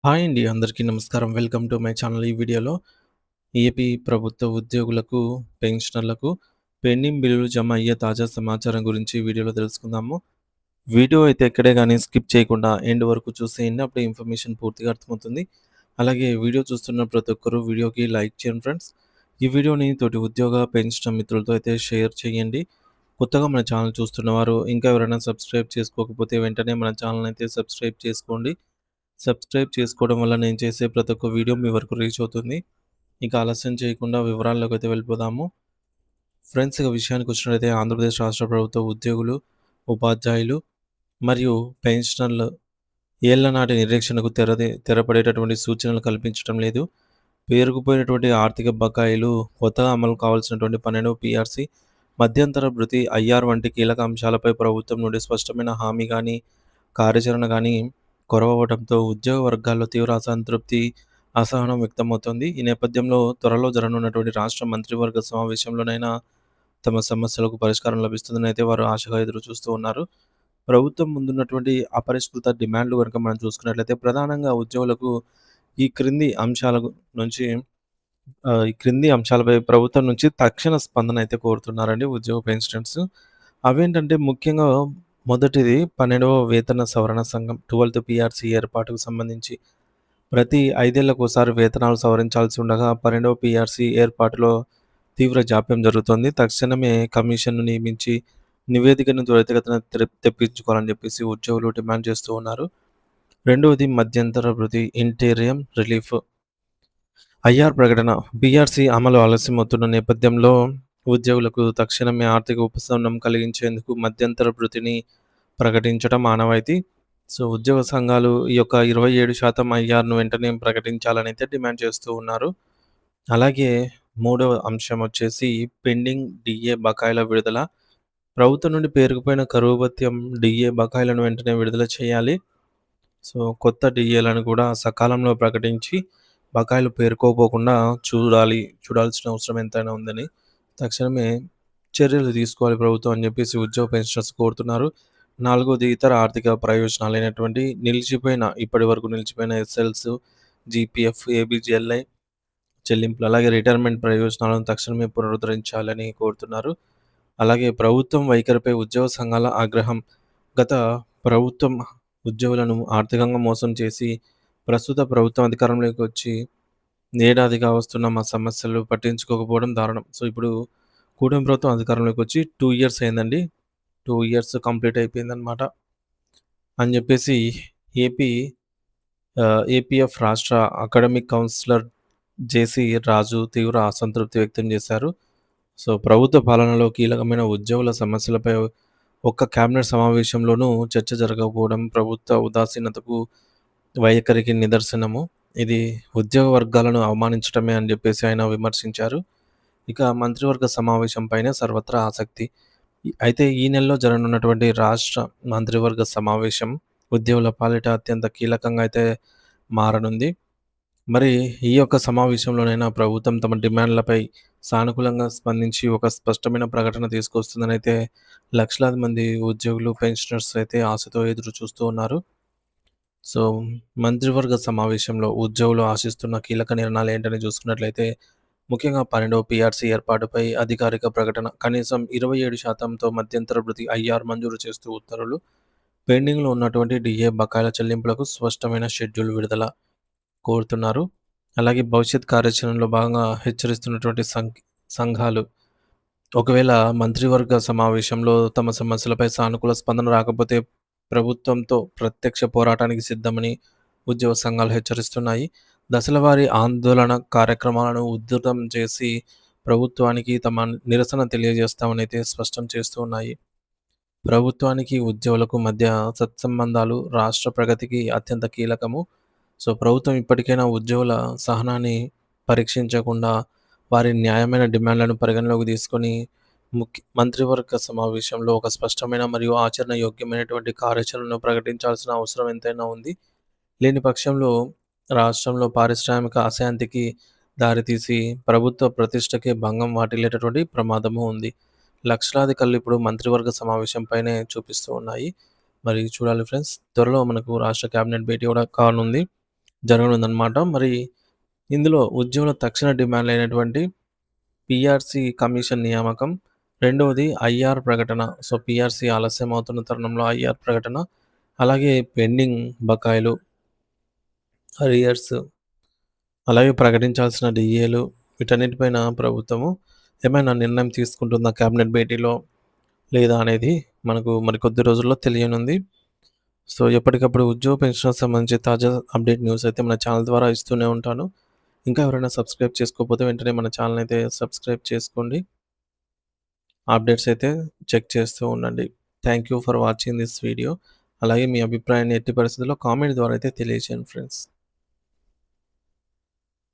Hi అండి. అందరికీ నమస్కారం. Welcome to my channel. ఈ వీడియోలో ఏపీ ప్రభుత్వ ఉద్యోగులకు, పెన్షనర్లకు పెండింగ్ బిల్లులు జమ అయ్యే తాజా సమాచారం గురించి ఈ వీడియోలో తెలుసుకుందాము. వీడియో అయితే ఎక్కడే గాని స్కిప్ చేయకుండా ఎండ్ వరకు చూసేయండి. అప్పుడే ఇన్ఫర్మేషన్ పూర్తిగా అర్థమవుతుంది. అలాగే వీడియో చూస్తున్న ప్రతి ఒక్కరు వీడియోకి లైక్ చేయండి ఫ్రెండ్స్. ఈ వీడియోని తోటి ఉద్యోగ, పెన్షనర్ మిత్రులతో అయితే షేర్ చేయండి. కొత్తగా మన ఛానల్ చూస్తున్నవారు ఇంకా ఎవరైనా సబ్స్క్రైబ్ చేసుకోకపోతే వెంటనే మన ఛానల్‌ని అయితే సబ్స్క్రైబ్ చేసుకోండి. సబ్స్క్రైబ్ చేసుకోవడం వల్ల నేను చేసే ప్రతి ఒక్క వీడియో మీ వరకు రీచ్ అవుతుంది. ఇక ఆలస్యం చేయకుండా వివరాల్లోకైతే వెళ్ళిపోదాము. ఫ్రెండ్స్ ఇక విషయానికొచ్చినట్లయితే ఆంధ్రప్రదేశ్ రాష్ట్ర ప్రభుత్వ ఉద్యోగులు, ఉపాధ్యాయులు మరియు పెన్షనర్లు ఏళ్ల నాటి నిరీక్షణకు తెరపడేటటువంటి సూచనలు కల్పించడం లేదు. పేరుకుపోయినటువంటి ఆర్థిక బకాయిలు, కొత్తగా అమలు కావాల్సినటువంటి 12వ పీఆర్సీ, మధ్యంతర భృతి, ఐఆర్ వంటి కీలక అంశాలపై ప్రభుత్వం నుండి స్పష్టమైన హామీ గానీ, కార్యాచరణ గానీ కొరవవడంతో ఉద్యోగ వర్గాల్లో తీవ్ర అసంతృప్తి, అసహనం వ్యక్తమవుతోంది. ఈ నేపథ్యంలో త్వరలో జరగనున్నటువంటి రాష్ట్ర మంత్రివర్గ సమావేశంలోనైనా తమ సమస్యలకు పరిష్కారం లభిస్తుందని అయితే వారు ఆశగా ఎదురుచూస్తూ ఉన్నారు. ప్రభుత్వం ముందున్నటువంటి అపరిష్కృత డిమాండ్లు గనుక మనం చూసుకున్నట్లయితే ప్రధానంగా ఉద్యోగులకు ఈ క్రింది అంశాల నుంచి ఈ క్రింది అంశాలపై ప్రభుత్వం నుంచి తక్షణ స్పందన అయితే కోరుతున్నారండి ఉద్యోగ పెన్షనర్స్. అవేంటంటే ముఖ్యంగా మొదటిది 12వ వేతన సవరణ సంఘం 12థ్ పీఆర్సీ ఏర్పాటుకు సంబంధించి ప్రతి 5 ఏళ్లకోసారి వేతనాలు సవరించాల్సి ఉండగా 12వ పీఆర్సీ ఏర్పాటులో తీవ్ర జాప్యం జరుగుతోంది. తక్షణమే కమిషన్‌ను నియమించి నివేదికను త్వరితగతిన తెప్పించుకోవాలని చెప్పేసి ఉద్యోగులు డిమాండ్ చేస్తూ ఉన్నారు. రెండవది మధ్యంతర భృతి ఇంటీరియం రిలీఫ్. ఐఆర్ ప్రకటన. పీఆర్సీ అమలు ఆలస్యమవుతున్న నేపథ్యంలో ఉద్యోగులకు తక్షణమే ఆర్థిక ఉపశమనం కలిగించేందుకు మధ్యంతర భృతిని ప్రకటించడం ఆనవాయితీ. సో, ఉద్యోగ సంఘాలు ఈ యొక్క 27% ఐఆర్‌ను వెంటనే ప్రకటించాలనైతే డిమాండ్ చేస్తూ ఉన్నారు. అలాగే మూడవ అంశం వచ్చేసి పెండింగ్ డీఏ బకాయిల విడుదల. ప్రభుత్వం నుండి పేరుకుపోయిన కరువు భత్యం, డీఏ బకాయిలను వెంటనే విడుదల చేయాలి. సో, కొత్త డీఏలను కూడా సకాలంలో ప్రకటించి బకాయిలు పేరుకోపోకుండా చూడాల్సిన అవసరం ఎంతైనా ఉందని తక్షణమే చర్యలు తీసుకోవాలి ప్రభుత్వం అని చెప్పేసి ఉద్యోగ పెన్షనర్స్ కోరుతున్నారు. నాలుగోది ఇతర ఆర్థిక ప్రయోజనాలైనటువంటి ఇప్పటివరకు నిలిచిపోయిన ఎస్ఎల్స్, జీపీఎఫ్, ఏబీజీఎల్ఐ చెల్లింపులు, అలాగే రిటైర్మెంట్ ప్రయోజనాలను తక్షణమే పునరుద్ధరించాలని కోరుతున్నారు. అలాగే ప్రభుత్వం వైఖరిపై ఉద్యోగ సంఘాల ఆగ్రహం. గత ప్రభుత్వం ఉద్యోగులను ఆర్థికంగా మోసం చేసి, ప్రస్తుత ప్రభుత్వం అధికారంలోకి వచ్చి ఏడాదిగా వస్తున్న మా సమస్యలు పట్టించుకోకపోవడం దారుణం. సో, ఇప్పుడు కూటమి ప్రభుత్వం అధికారంలోకి వచ్చి 2 ఇయర్స్ అయిందండి. 2 ఇయర్స్ కంప్లీట్ అయిపోయిందనమాట. అని జెప్పేసి ఏపీ ఏపీఎఫ్ రాష్ట్ర అకాడమిక్ కౌన్సిలర్ జేసీ రాజు తీవ్ర అసంతృప్తి వ్యక్తం చేశారు. సో, ప్రభుత్వ పాలనలో కీలకమైన ఉద్యోగుల సమస్యలపై ఒక్క కేబినెట్ సమావేశంలోనూ చర్చ జరగకపోవడం ప్రభుత్వ ఉదాసీనతకు, వైఖరికి నిదర్శనము. ఇది ఉద్యోగ వర్గాలను అవమానించటమే అని జెప్పేసి ఆయన విమర్శించారు. ఇక మంత్రివర్గ సమావేశం పైనే సర్వత్రా ఆసక్తి. అయితే ఈ నెలలో జరగనున్నటువంటి రాష్ట్ర మంత్రివర్గ సమావేశం ఉద్యోగుల పాలిట అత్యంత కీలకంగా అయితే మారనుంది. మరి ఈ యొక్క సమావేశంలోనైనా ప్రభుత్వం తమ డిమాండ్‌లపై సానుకూలంగా స్పందించి ఒక స్పష్టమైన ప్రకటన తీసుకొస్తుందనైతే లక్షలాది మంది ఉద్యోగులు, పెన్షనర్స్ అయితే ఆశతో ఎదురు చూస్తూ ఉన్నారు. సో, మంత్రివర్గ సమావేశంలో ఉద్యోగులు ఆశిస్తున్న కీలక నిర్ణయాలు ఏంటని చూసుకున్నట్లయితే ముఖ్యంగా 12వ పీఆర్సీ ఏర్పాటుపై అధికారిక ప్రకటన. కనీసం 27%తో మధ్యంతర భృతి ఐఆర్ మంజూరు చేస్తూ ఉత్తర్వులు. పెండింగ్‌లో ఉన్నటువంటి డీఏ బకాయిల చెల్లింపులకు స్పష్టమైన షెడ్యూల్ విడుదల కోరుతున్నారు. అలాగే భవిష్యత్ కార్యాచరణలో భాగంగా హెచ్చరిస్తున్నటువంటి సంఘాలు ఒకవేళ మంత్రివర్గ సమావేశంలో తమ సమస్యలపై సానుకూల స్పందన రాకపోతే ప్రభుత్వంతో ప్రత్యక్ష పోరాటానికి సిద్ధమని ఉద్యోగ సంఘాలు హెచ్చరిస్తున్నాయి. దశలవారీ ఆందోళన కార్యక్రమాలను ఉధృతం చేసి ప్రభుత్వానికి తమ నిరసన తెలియజేస్తామని అయితే స్పష్టం చేస్తూ ఉన్నాయి. ప్రభుత్వానికి, ఉద్యోగులకు మధ్య సత్సంబంధాలు రాష్ట్ర ప్రగతికి అత్యంత కీలకము. సో, ప్రభుత్వం ఇప్పటికైనా ఉద్యోగుల సహనాన్ని పరీక్షించకుండా వారి న్యాయమైన డిమాండ్‌లను పరిగణలోకి తీసుకొని మంత్రివర్గ సమావేశంలో ఒక స్పష్టమైన మరియు ఆచరణ యోగ్యమైనటువంటి కార్యాచరణను ప్రకటించాల్సిన అవసరం ఎంతైనా ఉంది. లేని పక్షంలో రాష్ట్రంలో పారిశ్రామిక అశాంతికి దారితీసి ప్రభుత్వ ప్రతిష్టకే భంగం వాటిల్లేటటువంటి ప్రమాదము ఉంది. లక్షలాది కళ్ళు ఇప్పుడు మంత్రివర్గ సమావేశం పైనే చూపిస్తూ ఉన్నాయి. మరి చూడాలి ఫ్రెండ్స్. త్వరలో మనకు రాష్ట్ర కేబినెట్ భేటీ కూడా కానుంది. జరగనుందనమాట. మరి ఇందులో ఉద్యోగుల తక్షణ డిమాండ్‌లైనటువంటి పీఆర్‌సీ కమిషన్ నియామకం, రెండవది ఐఆర్ ప్రకటన. సో, పీఆర్‌సీ ఆలస్యం అవుతున్న తరుణంలో ఐఆర్ ప్రకటన, అలాగే పెండింగ్ బకాయిలు, అరియర్స్, అలాగే ప్రకటించాల్సిన డీఏలు వీటన్నిటిపైన ప్రభుత్వము ఏమైనా నిర్ణయం తీసుకుంటుందా క్యాబినెట్ భేటీలో లేదా అనేది మనకు మరికొద్ది రోజుల్లో తెలియనుంది. సో, ఎప్పటికప్పుడు ఉద్యోగ పెన్షన్‌కి సంబంధించి తాజా అప్డేట్ న్యూస్ అయితే మన ఛానల్ ద్వారా ఇస్తూనే ఉంటాను. ఇంకా ఎవరైనా సబ్స్క్రైబ్ చేసుకోకపోతే వెంటనే మన ఛానల్ అయితే సబ్స్క్రైబ్ చేసుకోండి. అప్డేట్స్ అయితే చెక్ చేస్తూ ఉండండి. Thank you for watching this video. అలాగే మీ అభిప్రాయాన్ని ఎట్టి పరిస్థితుల్లో కామెంట్ ద్వారా అయితే తెలియజేయండి ఫ్రెండ్స్.